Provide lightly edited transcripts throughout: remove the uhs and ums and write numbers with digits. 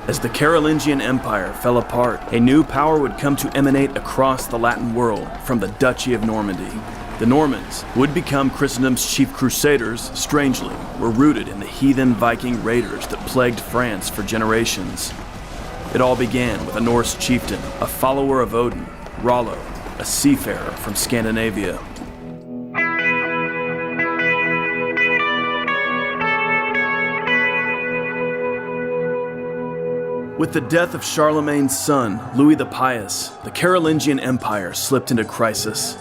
As the Carolingian Empire fell apart, a new power would come to emanate across the Latin world from the Duchy of Normandy. The Normans would become Christendom's chief crusaders, strangely, were rooted in the heathen Viking raiders that plagued France for generations. It all began with a Norse chieftain, a follower of Odin, Rollo, a seafarer from Scandinavia. With the death of Charlemagne's son, Louis the Pious, the Carolingian Empire slipped into crisis.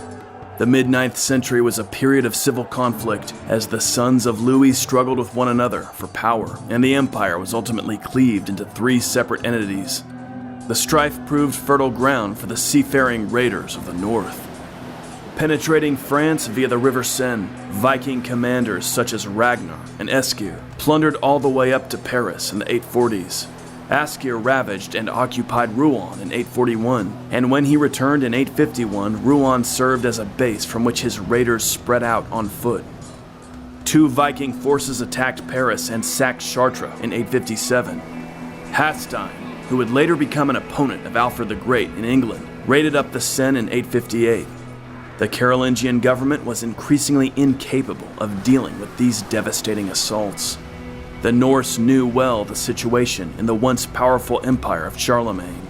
The mid-9th century was a period of civil conflict as the sons of Louis struggled with one another for power, and the empire was ultimately cleaved into 3 separate entities. The strife proved fertile ground for the seafaring raiders of the north. Penetrating France via the River Seine, Viking commanders such as Ragnar and Eskir plundered all the way up to Paris in the 840s. Askir ravaged and occupied Rouen in 841, and when he returned in 851, Rouen served as a base from which his raiders spread out on foot. 2 Viking forces attacked Paris and sacked Chartres in 857. Hasstein, who would later become an opponent of Alfred the Great in England, raided up the Seine in 858. The Carolingian government was increasingly incapable of dealing with these devastating assaults. The Norse knew well the situation in the once powerful empire of Charlemagne.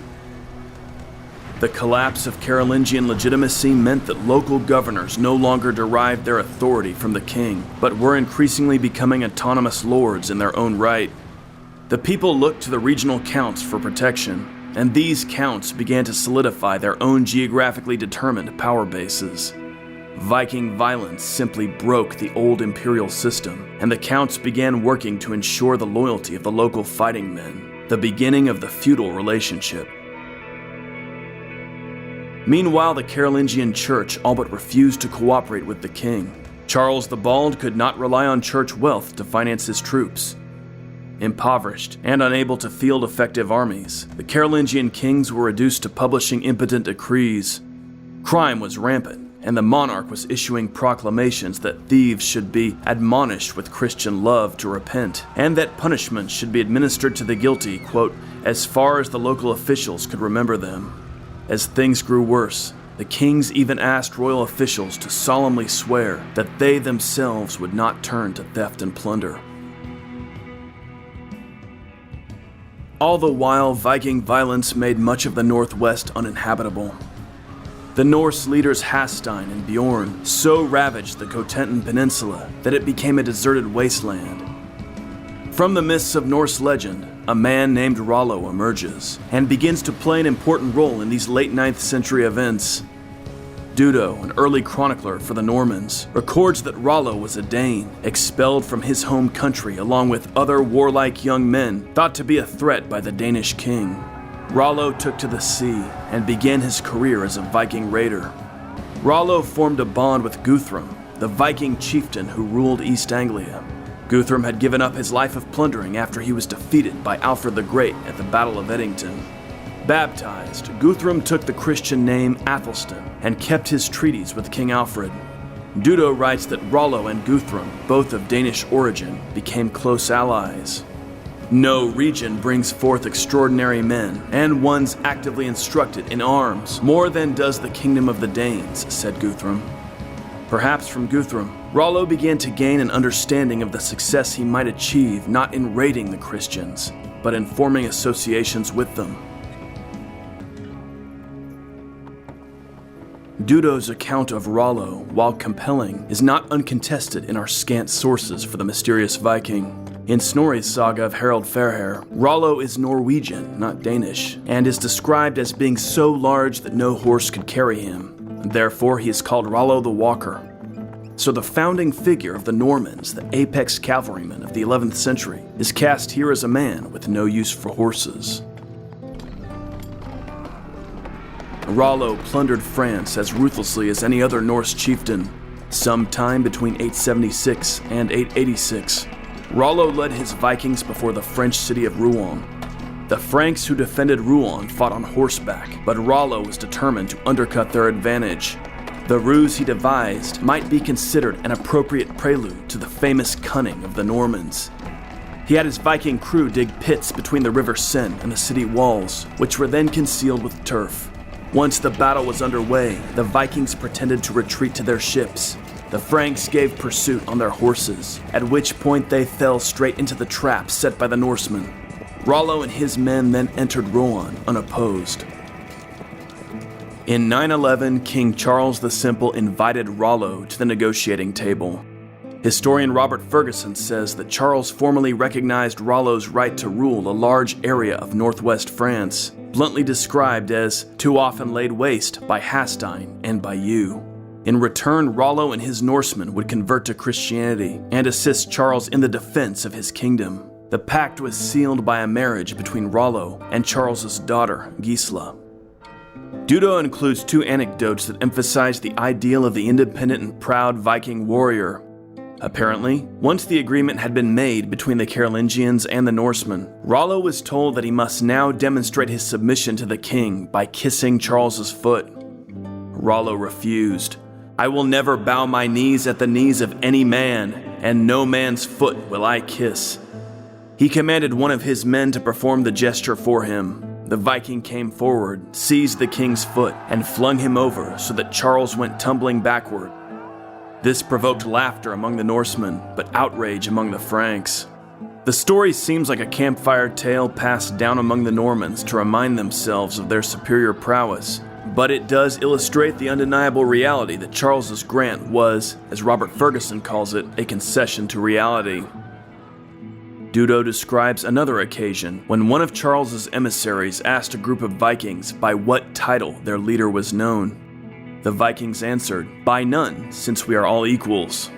The collapse of Carolingian legitimacy meant that local governors no longer derived their authority from the king, but were increasingly becoming autonomous lords in their own right. The people looked to the regional counts for protection, and these counts began to solidify their own geographically determined power bases. Viking violence simply broke the old imperial system, and the counts began working to ensure the loyalty of the local fighting men, the beginning of the feudal relationship. Meanwhile, the Carolingian Church all but refused to cooperate with the king. Charles the Bald could not rely on church wealth to finance his troops. Impoverished and unable to field effective armies, the Carolingian kings were reduced to publishing impotent decrees. Crime was rampant, and the monarch was issuing proclamations that thieves should be admonished with Christian love to repent, and that punishment should be administered to the guilty, quote, as far as the local officials could remember them. As things grew worse, the kings even asked royal officials to solemnly swear that they themselves would not turn to theft and plunder. All the while, Viking violence made much of the Northwest uninhabitable. The Norse leaders Hasstein and Bjorn so ravaged the Cotentin Peninsula that it became a deserted wasteland. From the mists of Norse legend, a man named Rollo emerges and begins to play an important role in these late 9th century events. Dudo, an early chronicler for the Normans, records that Rollo was a Dane, expelled from his home country along with other warlike young men thought to be a threat by the Danish king. Rollo took to the sea and began his career as a Viking raider. Rollo formed a bond with Guthrum, the Viking chieftain who ruled East Anglia. Guthrum had given up his life of plundering after he was defeated by Alfred the Great at the Battle of Edington. Baptized, Guthrum took the Christian name Athelstan and kept his treaties with King Alfred. Dudo writes that Rollo and Guthrum, both of Danish origin, became close allies. No region brings forth extraordinary men, and ones actively instructed in arms, more than does the kingdom of the Danes, said Guthrum. Perhaps from Guthrum, Rollo began to gain an understanding of the success he might achieve not in raiding the Christians, but in forming associations with them. Dudo's account of Rollo, while compelling, is not uncontested in our scant sources for the mysterious Viking. In Snorri's saga of Harald Fairhair, Rollo is Norwegian, not Danish, and is described as being so large that no horse could carry him. Therefore, he is called Rollo the Walker. So the founding figure of the Normans, the apex cavalryman of the 11th century, is cast here as a man with no use for horses. Rollo plundered France as ruthlessly as any other Norse chieftain. Sometime between 876 and 886, Rollo led his Vikings before the French city of Rouen. The Franks who defended Rouen fought on horseback, but Rollo was determined to undercut their advantage. The ruse he devised might be considered an appropriate prelude to the famous cunning of the Normans. He had his Viking crew dig pits between the River Seine and the city walls, which were then concealed with turf. Once the battle was underway, the Vikings pretended to retreat to their ships. The Franks gave pursuit on their horses, at which point they fell straight into the trap set by the Norsemen. Rollo and his men then entered Rouen unopposed. In 911, King Charles the Simple invited Rollo to the negotiating table. Historian Robert Ferguson says that Charles formally recognized Rollo's right to rule a large area of northwest France, bluntly described as too often laid waste by Hasstein and by you. In return, Rollo and his Norsemen would convert to Christianity and assist Charles in the defense of his kingdom. The pact was sealed by a marriage between Rollo and Charles's daughter, Gisela. Dudo includes two anecdotes that emphasize the ideal of the independent and proud Viking warrior. Apparently, once the agreement had been made between the Carolingians and the Norsemen, Rollo was told that he must now demonstrate his submission to the king by kissing Charles's foot. Rollo refused. "I will never bow my knees at the knees of any man, and no man's foot will I kiss." He commanded one of his men to perform the gesture for him. The Viking came forward, seized the king's foot, and flung him over so that Charles went tumbling backward. This provoked laughter among the Norsemen, but outrage among the Franks. The story seems like a campfire tale passed down among the Normans to remind themselves of their superior prowess, but it does illustrate the undeniable reality that Charles's grant was, as Robert Ferguson calls it, a concession to reality. Dudo describes another occasion when one of Charles's emissaries asked a group of Vikings by what title their leader was known. The Vikings answered, "By none, since we are all equals."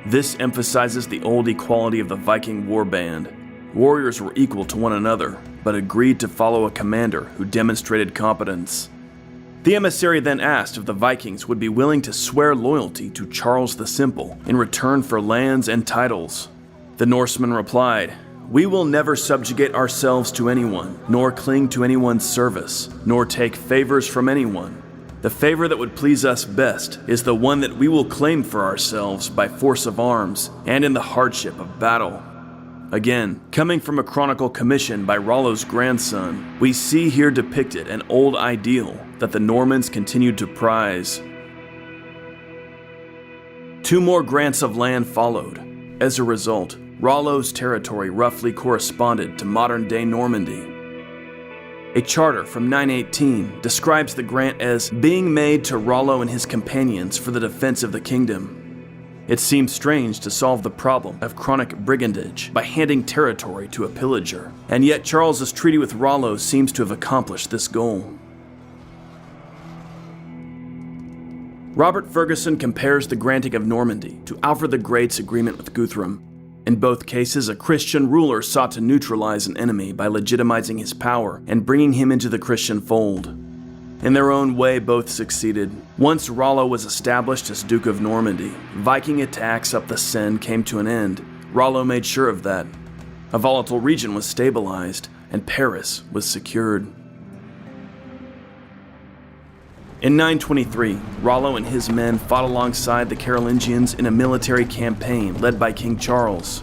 This emphasizes the old equality of the Viking warband. Warriors were equal to one another, but agreed to follow a commander who demonstrated competence. The emissary then asked if the Vikings would be willing to swear loyalty to Charles the Simple in return for lands and titles. The Norseman replied, "We will never subjugate ourselves to anyone, nor cling to anyone's service, nor take favors from anyone. The favor that would please us best is the one that we will claim for ourselves by force of arms and in the hardship of battle." Again, coming from a chronicle commissioned by Rollo's grandson, we see here depicted an old ideal that the Normans continued to prize. Two more grants of land followed. As a result, Rollo's territory roughly corresponded to modern-day Normandy. A charter from 918 describes the grant as being made to Rollo and his companions for the defense of the kingdom. It seems strange to solve the problem of chronic brigandage by handing territory to a pillager, and yet Charles's treaty with Rollo seems to have accomplished this goal. Robert Ferguson compares the granting of Normandy to Alfred the Great's agreement with Guthrum. In both cases, a Christian ruler sought to neutralize an enemy by legitimizing his power and bringing him into the Christian fold. In their own way, both succeeded. Once Rollo was established as Duke of Normandy, Viking attacks up the Seine came to an end. Rollo made sure of that. A volatile region was stabilized, and Paris was secured. In 923, Rollo and his men fought alongside the Carolingians in a military campaign led by King Charles.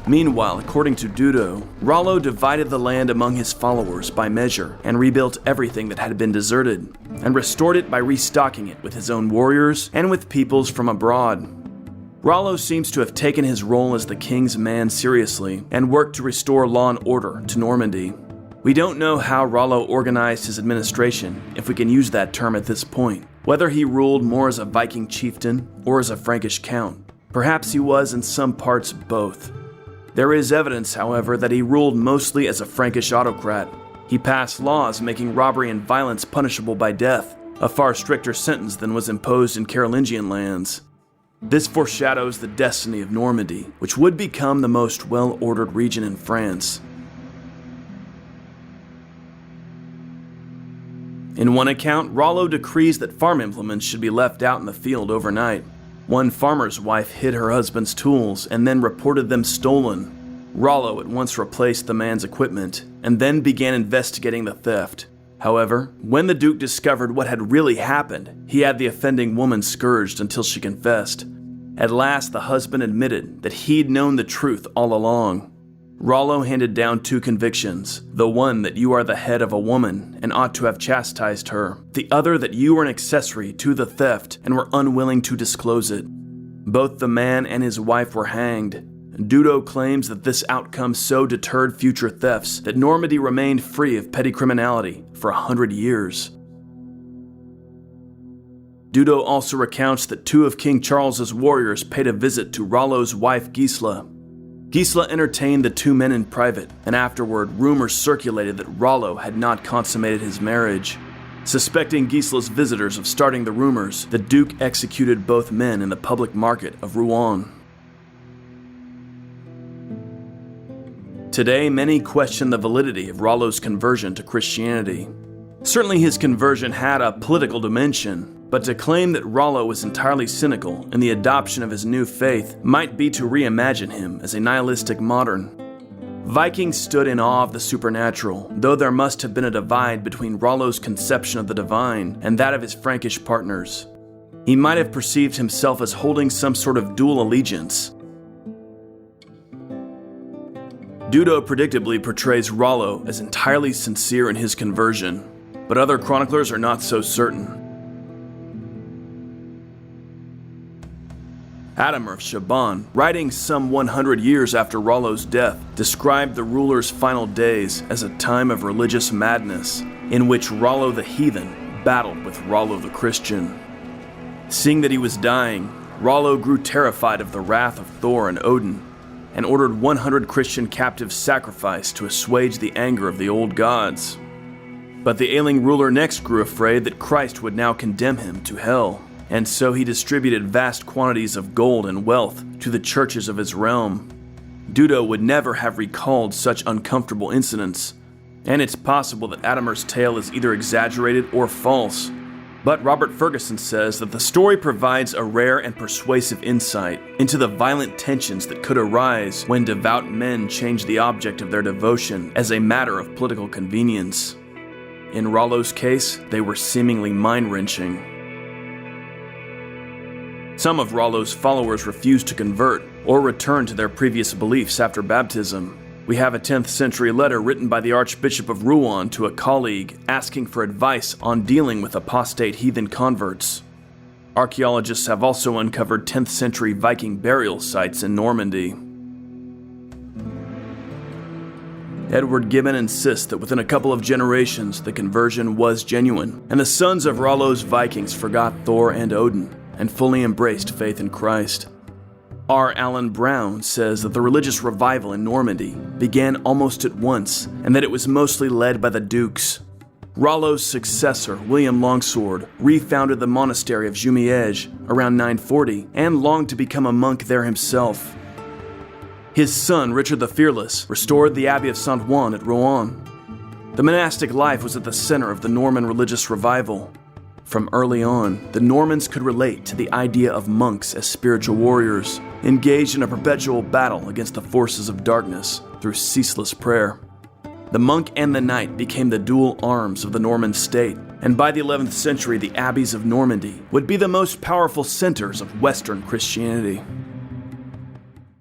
Meanwhile, according to Dudo, Rollo divided the land among his followers by measure and rebuilt everything that had been deserted, and restored it by restocking it with his own warriors and with peoples from abroad. Rollo seems to have taken his role as the king's man seriously and worked to restore law and order to Normandy. We don't know how Rollo organized his administration, if we can use that term at this point, whether he ruled more as a Viking chieftain or as a Frankish count. Perhaps he was in some parts both. There is evidence, however, that he ruled mostly as a Frankish autocrat. He passed laws making robbery and violence punishable by death, a far stricter sentence than was imposed in Carolingian lands. This foreshadows the destiny of Normandy, which would become the most well-ordered region in France. In one account, Rollo decrees that farm implements should be left out in the field overnight. One farmer's wife hid her husband's tools and then reported them stolen. Rollo at once replaced the man's equipment and then began investigating the theft. However, when the Duke discovered what had really happened, he had the offending woman scourged until she confessed. At last, the husband admitted that he'd known the truth all along. Rollo handed down two convictions, the one that you are the head of a woman and ought to have chastised her, the other that you were an accessory to the theft and were unwilling to disclose it. Both the man and his wife were hanged. Dudo claims that this outcome so deterred future thefts that Normandy remained free of petty criminality for 100 years. Dudo also recounts that two of King Charles's warriors paid a visit to Rollo's wife Gisla. Gisla entertained the two men in private, and afterward rumors circulated that Rollo had not consummated his marriage. Suspecting Gisla's visitors of starting the rumors, the Duke executed both men in the public market of Rouen. Today, many question the validity of Rollo's conversion to Christianity. Certainly his conversion had a political dimension, but to claim that Rollo was entirely cynical in the adoption of his new faith might be to reimagine him as a nihilistic modern. Vikings stood in awe of the supernatural, though there must have been a divide between Rollo's conception of the divine and that of his Frankish partners. He might have perceived himself as holding some sort of dual allegiance. Dudo predictably portrays Rollo as entirely sincere in his conversion, but other chroniclers are not so certain. Adamar of Shaban, writing some 100 years after Rollo's death, described the ruler's final days as a time of religious madness, in which Rollo the heathen battled with Rollo the Christian. Seeing that he was dying, Rollo grew terrified of the wrath of Thor and Odin, and ordered 100 Christian captives sacrificed to assuage the anger of the old gods. But the ailing ruler next grew afraid that Christ would now condemn him to hell, and so he distributed vast quantities of gold and wealth to the churches of his realm. Dudo would never have recalled such uncomfortable incidents, and it's possible that Adamar's tale is either exaggerated or false. But Robert Ferguson says that the story provides a rare and persuasive insight into the violent tensions that could arise when devout men changed the object of their devotion as a matter of political convenience. In Rollo's case, they were seemingly mind-wrenching. Some of Rollo's followers refused to convert or return to their previous beliefs after baptism. We have a 10th century letter written by the Archbishop of Rouen to a colleague asking for advice on dealing with apostate heathen converts. Archaeologists have also uncovered 10th century Viking burial sites in Normandy. Edward Gibbon insists that within a couple of generations the conversion was genuine, and the sons of Rollo's Vikings forgot Thor and Odin and fully embraced faith in Christ. R. Allen Brown says that the religious revival in Normandy began almost at once and that it was mostly led by the dukes. Rollo's successor, William Longsword, refounded the monastery of Jumièges around 940 and longed to become a monk there himself. His son, Richard the Fearless, restored the Abbey of Saint Ouen at Rouen. The monastic life was at the center of the Norman religious revival. From early on, the Normans could relate to the idea of monks as spiritual warriors, engaged in a perpetual battle against the forces of darkness through ceaseless prayer. The monk and the knight became the dual arms of the Norman state, and by the 11th century the abbeys of Normandy would be the most powerful centers of Western Christianity.